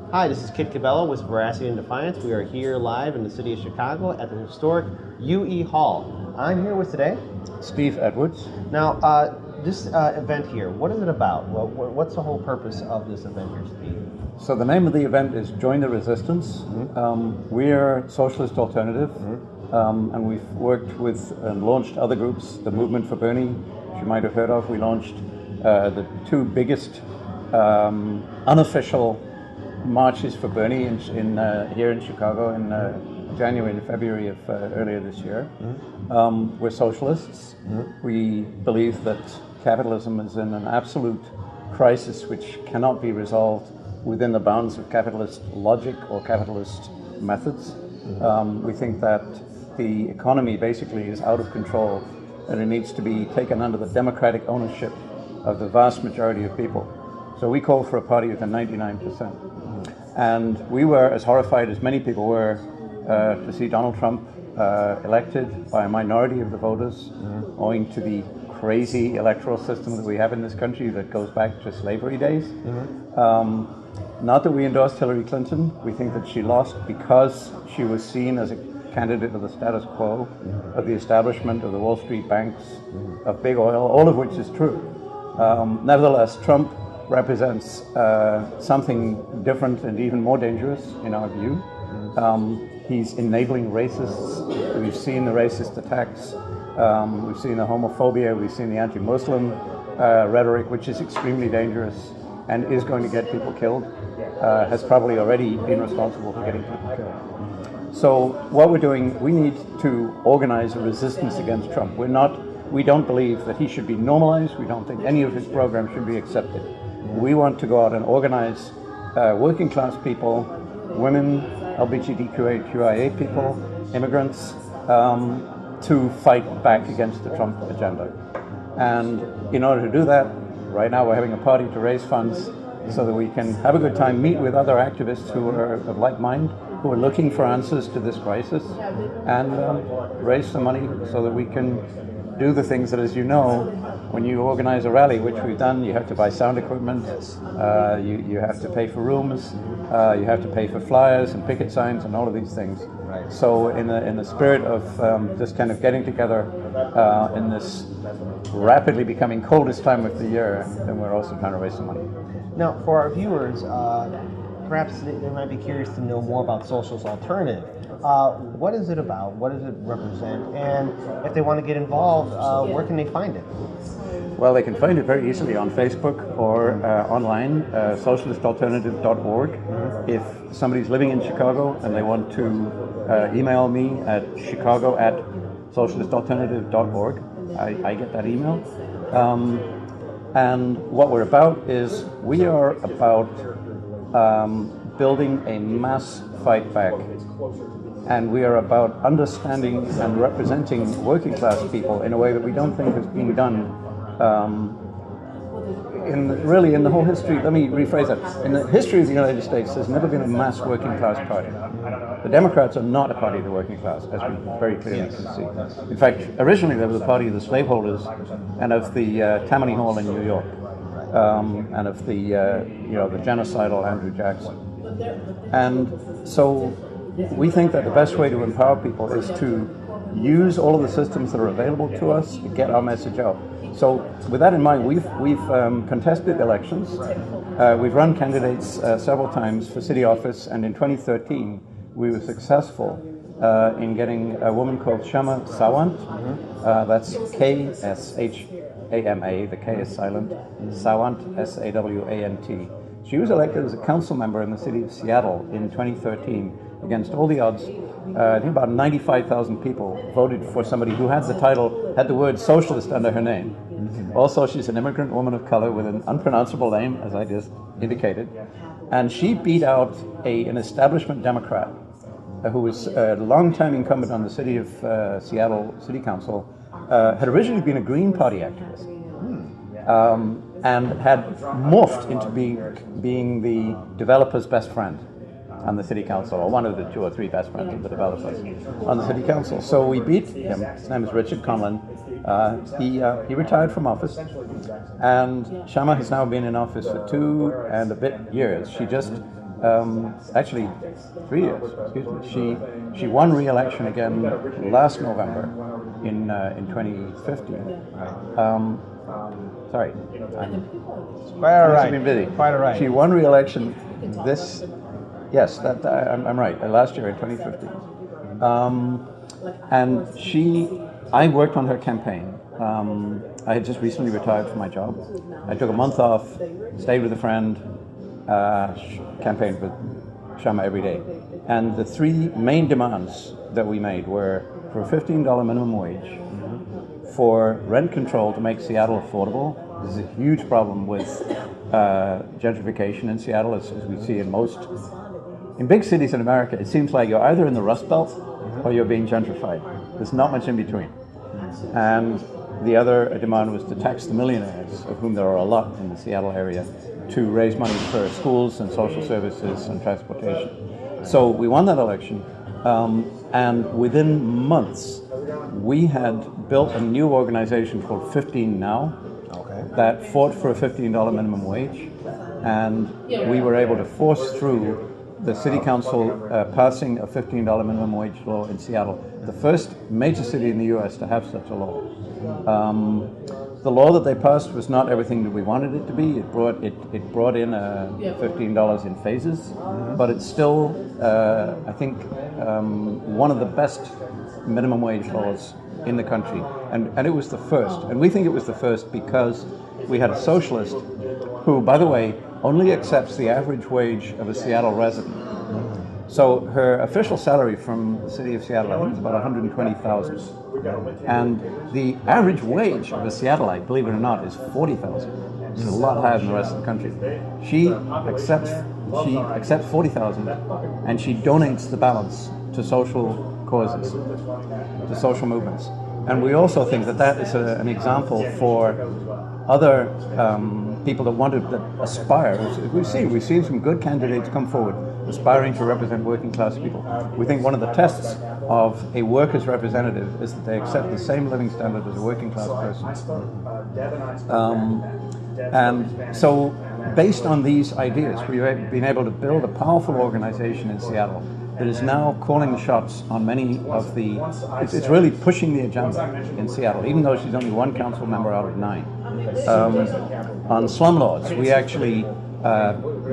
Hi, this is Kit Cabello with Veracity In Defiance. We are here live in the city of Chicago at the historic UE Hall. I'm here with today Steve Edwards. Now, this event here, what is it about? What's the whole purpose of this event here, Steve? So the name of the event is Join the Resistance. We're Socialist Alternative, and we've worked with and launched other groups. The Movement for Bernie, which you might have heard of. We launched the two biggest unofficial marches for Bernie here in Chicago in January and February of earlier this year. We're socialists. We believe that capitalism is in an absolute crisis which cannot be resolved within the bounds of capitalist logic or capitalist methods. We think that the economy basically is out of control and it needs to be taken under the democratic ownership of the vast majority of people. So we call for a party of the 99%. And we were as horrified as many people were to see Donald Trump elected by a minority of the voters, owing to the crazy electoral system that we have in this country that goes back to slavery days. Not that we endorsed Hillary Clinton. We think that she lost because she was seen as a candidate of the status quo, of the establishment of the Wall Street banks, of big oil, all of which is true. Nevertheless, Trump represents something different and even more dangerous in our view. He's enabling racists. We've seen the racist attacks. We've seen the homophobia. We've seen the anti-Muslim rhetoric, which is extremely dangerous and is going to get people killed, has probably already been responsible for getting people killed. So what we're doing, we need to organize a resistance against Trump. We don't believe that he should be normalized. We don't think any of his programs should be accepted. We want to go out and organize working class people, women, LGBTQIA people, immigrants, to fight back against the Trump agenda. And in order to do that, right now we're having a party to raise funds so that we can have a good time, meet with other activists who are of like mind, who are looking for answers to this crisis, and raise some money so that we can do the things that, as you know, when you organize a rally, which we've done, you have to buy sound equipment, you have to pay for rooms, you have to pay for flyers and picket signs and all of these things. Right. So in the spirit of just kind of getting together in this rapidly becoming coldest time of the year, then we're also trying to raise some money. Now, for our viewers, perhaps they might be curious to know more about Socialist Alternative. What is it about? What does it represent? And if they want to get involved, where can they find it? Well, they can find it very easily on Facebook or online, socialistalternative.org. If somebody's living in Chicago and they want to email me at chicago@socialistalternative.org, I get that email. And what we're about is we are about building a mass fight back. And we are about understanding and representing working class people in a way that we don't think has been done in the whole history. Let me rephrase that. In the history of the United States, there's never been a mass working class party. The Democrats are not a party of the working class, as we very clearly can see. In fact, originally there was a party of the slaveholders and of the Tammany Hall in New York, and of the the genocidal Andrew Jackson. And so we think that the best way to empower people is to use all of the systems that are available to us to get our message out. So with that in mind, we've contested elections. We've run candidates several times for city office, and in 2013 we were successful in getting a woman called Shama Sawant. That's K-S-H-A-M-A, the K is silent, Sawant, S-A-W-A-N-T. She was elected as a council member in the city of Seattle in 2013 against all the odds. I think about 95,000 people voted for somebody who had the word socialist under her name. Also, she's an immigrant woman of color with an unpronounceable name, as I just indicated. And she beat out an establishment Democrat who was a longtime incumbent on the city of Seattle City Council, had originally been a Green Party activist, and had morphed into being the developer's best friend on the city council, or one of the 2 or 3 best friends of the developers on the city council. So we beat him. His name is Richard Conlon. He retired from office, and Shama has now been in office for 2 and a bit years. She just actually 3 years, excuse me. She won re-election again last November in 2015. Sorry, Quite all right. been busy. Quite all right. She won re-election this, yes, that I'm right. Last year in 2015, and I worked on her campaign. I had just recently retired from my job. I took a month off, stayed with a friend, campaigned with Shama every day. And the 3 main demands that we made were for a $15 minimum wage, for rent control to make Seattle affordable. This is a huge problem with gentrification in Seattle, as we see in big cities in America. It seems like you're either in the Rust Belt or you're being gentrified. There's not much in between. And the other demand was to tax the millionaires, of whom there are a lot in the Seattle area, to raise money for schools and social services and transportation. So we won that election, and within months, we had built a new organization called 15 Now that fought for a $15 minimum wage, and we were able to force through the city council passing a $15 minimum wage law in Seattle, the first major city in the U.S. to have such a law. The law that they passed was not everything that we wanted it to be. It brought in $15 in phases, but it's still, I think, one of the best minimum wage laws in the country, and it was the first. And we think it was the first because we had a socialist who, by the way, only accepts the average wage of a Seattle resident. So her official salary from the city of Seattle, I think, is about $120,000. And the average wage of a Seattleite, believe it or not, is $40,000. It's a lot higher than the rest of the country. She accepts $40,000, and she donates the balance to social causes, to social movements. And we also think that is an example for other people that aspire. We've seen some good candidates come forward aspiring to represent working class people. We think one of the tests of a workers' representative is that they accept the same living standard as a working class person. And so based on these ideas, we've been able to build a powerful organization in Seattle that is now calling the shots on many of the, it's really pushing the agenda in Seattle, even though she's only one council member out of 9. On slumlords, we actually,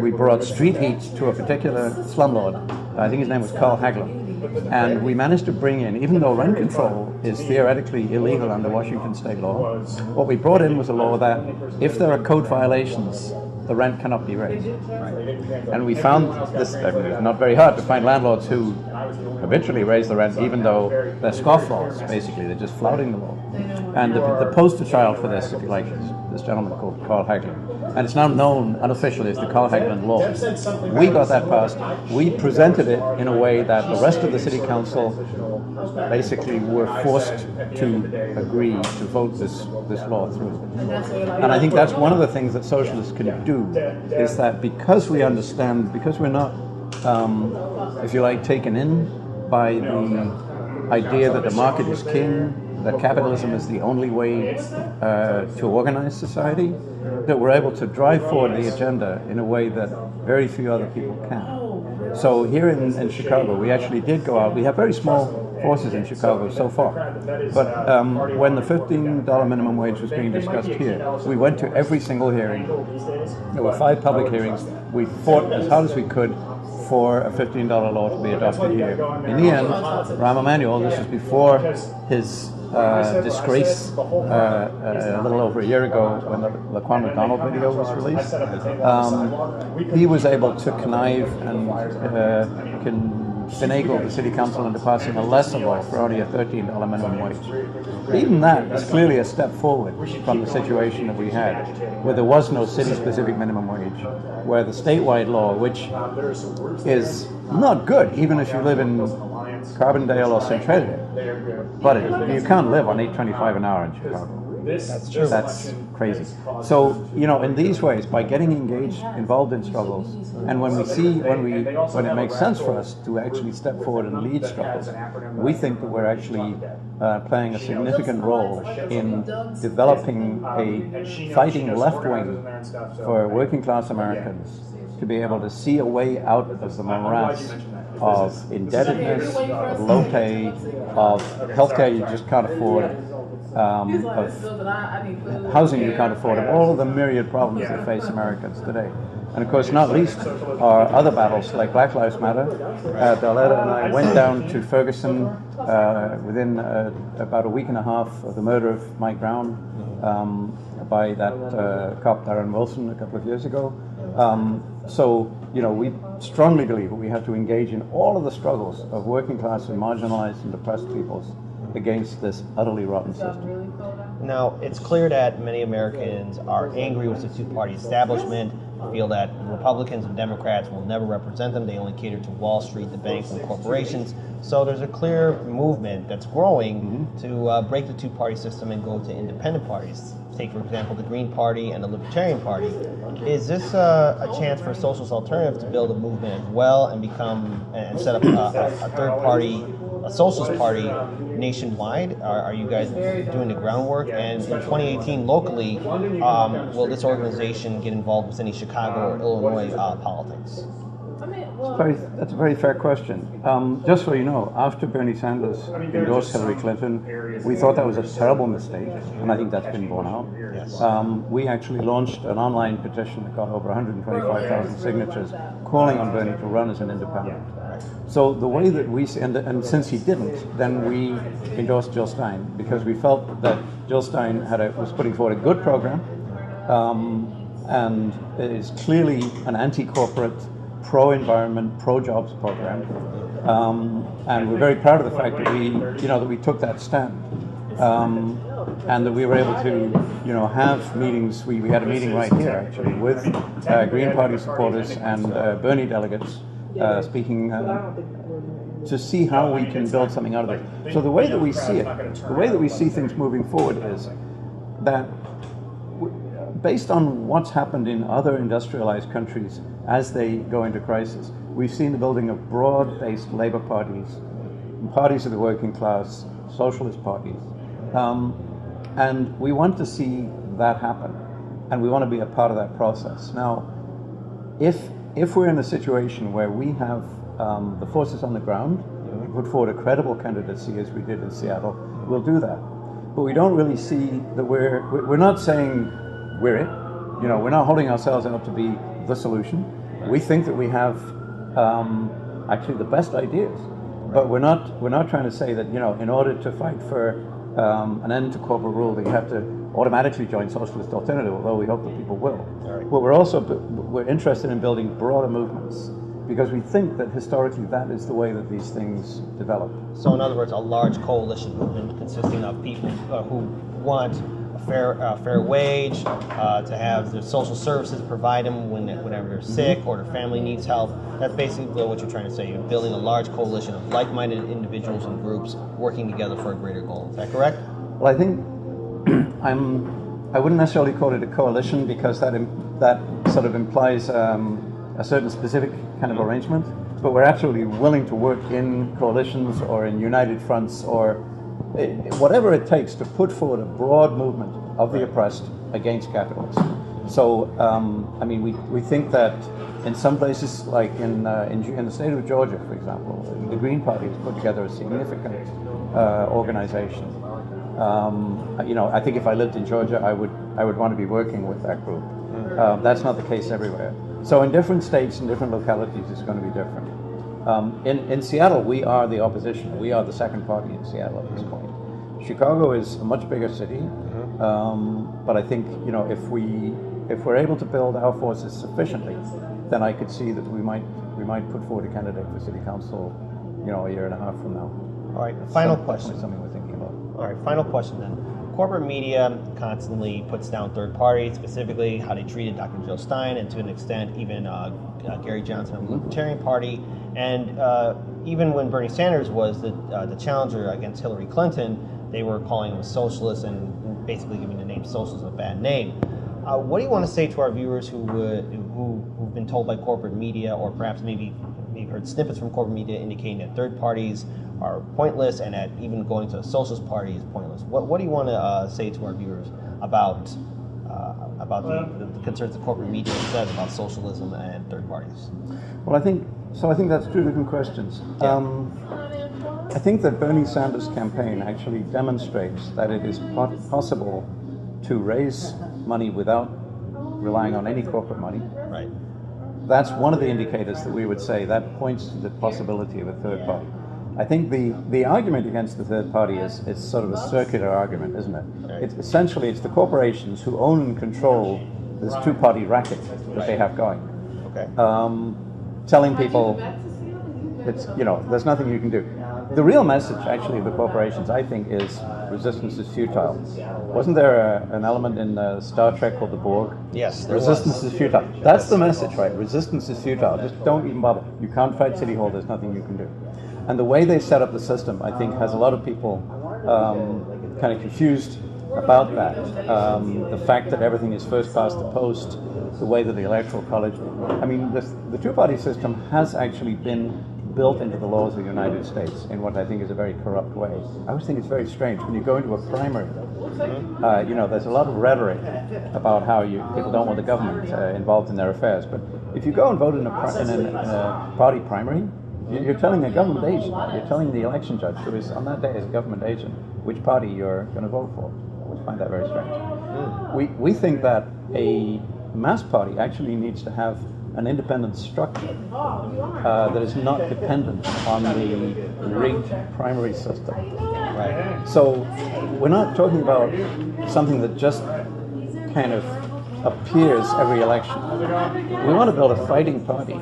we brought street heat to a particular slumlord. I think his name was Carl Hagelin. And we managed to bring in, even though rent control is theoretically illegal under Washington state law, what we brought in was a law that if there are code violations, the rent cannot be raised. And we found this, it's not very hard to find landlords who habitually raise the rent even though they're scofflaws, basically, they're just flouting the law. And the poster child for this, if you like, is this gentleman called Carl Hagelin. And it's now known unofficially as the Carl Hagelin Law. We got that passed. We presented it in a way that the rest of the city council basically were forced to agree to vote this law through. And I think that's one of the things that socialists can do, is that because we understand, because we're not, if you like, taken in by the idea that the market is king, that capitalism is the only way to organize society, that we're able to drive forward the agenda in a way that very few other people can. So here in Chicago, we actually did go out. We have very small forces in Chicago so far. But when the $15 minimum wage was being discussed here, we went to every single hearing. There were 5 public hearings. We fought as hard as we could for a $15 law to be adopted here. In the end, Rahm Emanuel, this was before his disgrace a little over a year ago when the Laquan McDonald video was released, he was able to connive and finagle the city council into passing a lesser law for only a $13 minimum wage. Even that is clearly a step forward from the situation that we had, where there was no city-specific minimum wage, where the statewide law, which is not good, even if you live in Carbondale or Centralia, but you can't live on $8.25 an hour in Chicago. That's true. That's crazy. So, you know, in these ways, by getting engaged, involved in struggles, and when it makes sense for us to actually step forward and lead struggles, we think that we're actually playing a significant role in developing a fighting left wing for working class Americans to be able to see a way out of the morass of indebtedness, of low pay, of healthcare you just can't afford, of housing you can't afford, of all of the myriad problems that face Americans today. And of course, not least are other battles like Black Lives Matter. Darletta and I went down to Ferguson within about a week and a half of the murder of Mike Brown by that cop Darren Wilson a couple of years ago. So, you know, we strongly believe that we have to engage in all of the struggles of working class and marginalized and depressed peoples against this utterly rotten system. Now, it's clear that many Americans are angry with the two-party establishment, feel that Republicans and Democrats will never represent them. They only cater to Wall Street, the banks, and corporations. So there's a clear movement that's growing to break the two-party system and go to independent parties. Take, for example, the Green Party and the Libertarian Party. Is this a chance for Socialist Alternative to build a movement as well and become and set up a third party, a socialist party nationwide? Are you guys doing the groundwork? And in 2018, locally, will this organization get involved with any Chicago or Illinois politics? That's a very fair question. Just so you know, after Bernie Sanders endorsed Hillary Clinton, we thought that was a terrible mistake, and I think that's been borne out. Yes. We actually launched an online petition that got over 125,000 signatures calling on Bernie to run as an independent. So the way that we, and since he didn't, then we endorsed Jill Stein because we felt that Jill Stein was putting forward a good program, and is clearly an anti-corporate, pro-environment, pro-jobs program, and we're very proud of the fact that we took that stand, and that we were able to, have meetings. We had a meeting right here actually with Green Party supporters and Bernie delegates speaking to see how we can build something out of it. So the way that we see it, the way that we see things moving forward is that based on what's happened in other industrialized countries as they go into crisis, we've seen the building of broad-based labor parties, parties of the working class, socialist parties, and we want to see that happen, and we want to be a part of that process. Now, if we're in a situation where we have the forces on the ground put forward a credible candidacy as we did in Seattle, we'll do that. But we don't really see that we're not saying we're it. We're not holding ourselves out to be the solution. We think that we have actually the best ideas, but we're not trying to say that in order to fight for an end to corporate rule that you have to automatically join Socialist Alternative, although we hope that people will. Right. But we're interested in building broader movements because we think that historically that is the way that these things develop. So in other words, a large coalition movement consisting of people who want a fair wage, to have the social services provide them whenever they're sick or their family needs help. That's basically what you're trying to say. You're building a large coalition of like-minded individuals and groups working together for a greater goal. Is that correct? Well, I think I wouldn't necessarily call it a coalition because that sort of implies a certain specific kind of arrangement. But we're actually willing to work in coalitions or in united fronts or whatever it takes to put forward a broad movement of the oppressed against capitalism. So, we think that in some places, like in the state of Georgia, for example, the Green Party has put together a significant organization. I think if I lived in Georgia, I would want to be working with that group. That's not the case everywhere. So in different states and different localities, it's going to be different. In Seattle, we are the opposition. We are the second party in Seattle at this point. Chicago is a much bigger city, but I think if we're able to build our forces sufficiently, then I could see that we might put forward a candidate for city council, a year and a half from now. All right. Final question. Something we're thinking about. All right. Final question then. Corporate media constantly puts down third parties, specifically how they treated Dr. Jill Stein, and to an extent even Gary Johnson of the Libertarian Party. And even when Bernie Sanders was the challenger against Hillary Clinton, they were calling them socialists and basically giving the name socialism a bad name. What do you want to say to our viewers who've been told by corporate media, or perhaps maybe heard snippets from corporate media indicating that third parties are pointless and that even going to a socialist party is pointless? What do you want to say to our viewers about the concerns the corporate media says about socialism and third parties? Well, I think that's two different questions. Yeah. I think that Bernie Sanders' campaign actually demonstrates that it is possible to raise money without relying on any corporate money. Right. That's one of the indicators that we would say that points to the possibility of a third party. I think the argument against the third party is sort of a circular argument, isn't it? Right. It's the corporations who own and control this two-party racket that they have going. Okay. Telling people there's nothing you can do. The real message, actually, of the corporations, I think, is resistance is futile. Wasn't there an element in Star Trek called the Borg? Yes, there Resistance was. is futile. That's the message, right? Resistance is futile. Just don't even bother. You can't fight City Hall. There's nothing you can do. And the way they set up the system, I think, has a lot of people kind of confused about that. The fact that everything is first past the post, the way that the Electoral College... I mean, the two-party system has actually been built into the laws of the United States in what I think is a very corrupt way. I always think it's very strange. When you go into a primary, there's a lot of rhetoric about how people don't want the government involved in their affairs. But if you go and vote in a party primary, you're telling a government agent, you're telling the election judge, who is on that day is a government agent, which party you're going to vote for. I always find that very strange. We think that a mass party actually needs to have an independent structure that is not dependent on the rigged primary system. Right. So we're not talking about something that just kind of appears every election. We want to build a fighting party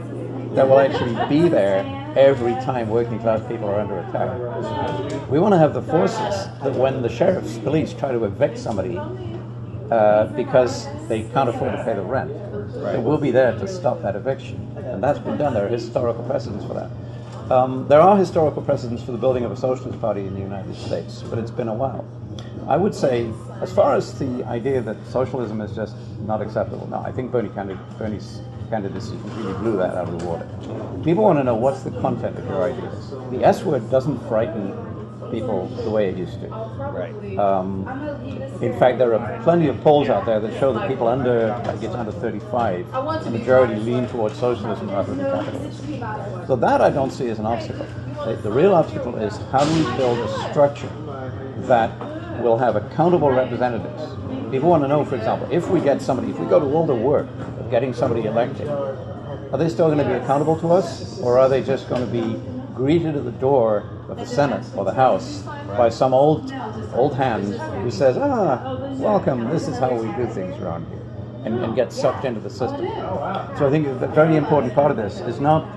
that will actually be there every time working class people are under attack. We want to have the forces that when the sheriff's police try to evict somebody because they can't afford to pay the rent, right, we'll be there to stop that eviction. And that's been done. There are historical precedents for that. There are historical precedents for the building of a socialist party in the United States, but it's been a while. I would say, as far as the idea that socialism is just not acceptable, no, I think Bernie's candidacy completely blew that out of the water. People want to know what's the content of your ideas. The S word doesn't frighten people the way it used to. Right. In fact, there are plenty of polls out there that show that people under 35, the majority lean towards socialism rather than capitalism. So that I don't see as an obstacle. The real obstacle is how do we build a structure that will have accountable representatives. People want to know, for example, if we go to all the work of getting somebody elected, are they still going to be accountable to us, or are they just going to be greeted at the door of the Senate or the House by some old hand who says, welcome, this is how we do things around here, and get sucked into the system. So I think a very important part of this is not,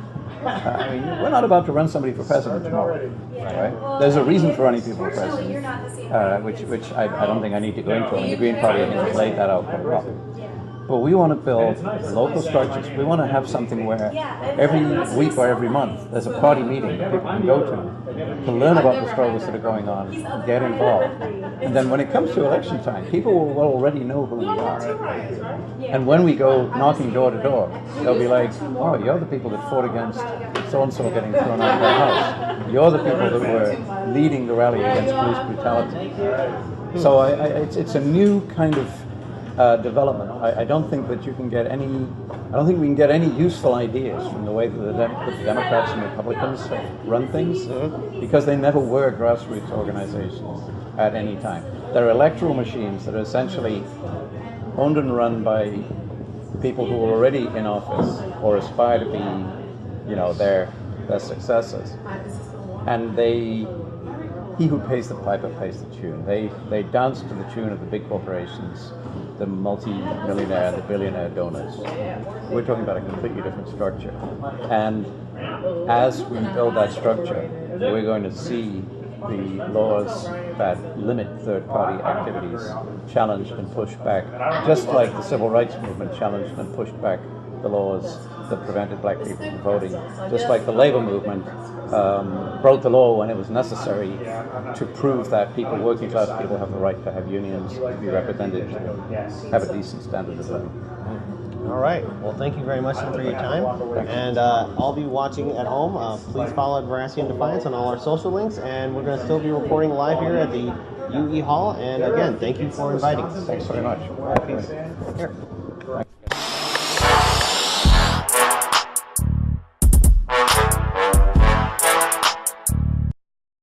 we're not about to run somebody for president tomorrow, right? There's a reason for running people for president, which I don't think I need to go into. The Green Party, I think, has laid that out quite well. But we want to build local structures. We want to have something where every week or every month there's a party meeting that people can go to learn about the struggles that are going on, get involved. And then when it comes to election time, people will already know who we are. And when we go knocking door to door, they'll be like, oh, you're the people that fought against so-and-so getting thrown out of their house. You're the people that were leading the rally against police brutality. So it's a new kind of development. I don't think that you can get any. I don't think we can get any useful ideas from the way that the Democrats and Republicans run things, because they never were grassroots organizations at any time. They're electoral machines that are essentially owned and run by people who are already in office or aspire to be, their successors, and he who pays the piper pays the tune. They dance to the tune of the big corporations, the multi-millionaire, the billionaire donors. We're talking about a completely different structure. And as we build that structure, we're going to see the laws that limit third-party activities challenged and pushed back, just like the civil rights movement challenged and pushed back the laws that prevented black people from voting. Just like the labor movement broke the law when it was necessary to prove that people, working class people, have the right to have unions, to be represented, to have a decent standard of living. All right. Well, thank you very much for your time. And I'll be watching at home. Please follow at Veracity In Defiance on all our social links. And we're going to still be reporting live here at the UE Hall. And again, thank you for inviting us. Thanks very much. All right, peace. Here.